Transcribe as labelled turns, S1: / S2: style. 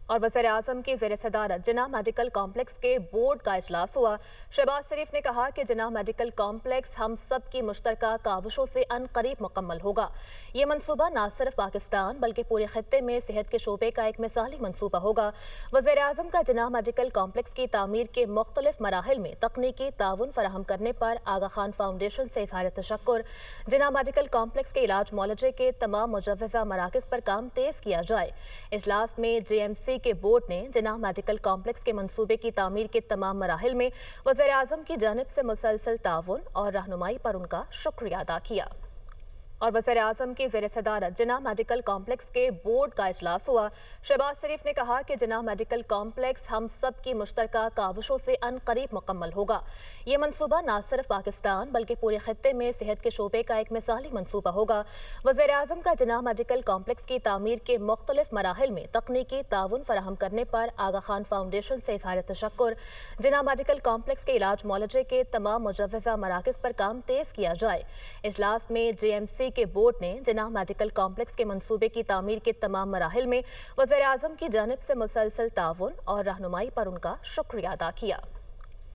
S1: اور वज़ीर-ए-आज़म की ज़ेर-ए-सदारत जिन्ना मेडिकल कॉम्प्लेक्स के बोर्ड का इजलास हुआ। शहबाज शरीफ ने कहा कि जिन्ना मेडिकल कॉम्प्लेक्स हम सब की मुश्तरका काविशों से अनकरीब मुकम्मल होगा। ये मनसूबा न सिर्फ पाकिस्तान बल्कि पूरे खित्ते में सेहत के शोबे का एक मिसाली मनसूबा होगा। वज़ीर-ए-आज़म का जिन्ना मेडिकल कॉम्प्लेक्स की तामीर के मुख्तलिफ मराहिल में तकनीकी ताउन फराहम करने पर आगा खान फाउंडेशन से इज़हार तशक्कुर। जिन्ना मेडिकल कॉम्प्लेक्स के इलाज मुआलजे के तमाम मुजव्वज़ा मराकज़ पर काम तेज़ किया जाए। इजलास में JMC के बोर्ड ने जिन्ना मेडिकल कॉम्प्लेक्स के मंसूबे की तामीर के तमाम मराहिल में वज़ीर-ए-आज़म की जानिब से मुसलसल ताउन और रहनुमाई पर उनका शुक्रिया अदा किया। और वज़ीर-ए-आज़म की ज़ेर-ए-सदारत जिन्ना मेडिकल कॉम्प्लेक्स के बोर्ड का इजलास हुआ। शहबाज शरीफ ने कहा कि जिन्ना मेडिकल कॉम्प्लेक्स हम सब की मुश्तरका काविशों से अनकरीब मुकम्मल होगा। ये मनसूबा न सिर्फ पाकिस्तान बल्कि पूरे खित्ते में सेहत के शोबे का एक मिसाली मनसूबा होगा। वज़ीर-ए-आज़म का जिन्ना मेडिकल कॉम्प्लेक्स की तामीर के मुख्तलिफ मराहिल में तकनीकी ताउन फराहम करने पर आगा खान फाउंडेशन से इज़हार तशक्कुर। जिन्ना मेडिकल कॉम्प्लेक्स के इलाज मुआलजे के तमाम मुजव्वज़ा मराकज़ पर काम तेज़ किया जाए। इजलास में JMC के बोर्ड ने जिन्ना मेडिकल कॉम्प्लेक्स के मंसूबे की तामीर के तमाम मराहिल में वज़ीर-ए-आज़म की जानिब से मुसलसल ताउन और रहनुमाई पर उनका शुक्रिया अदा किया।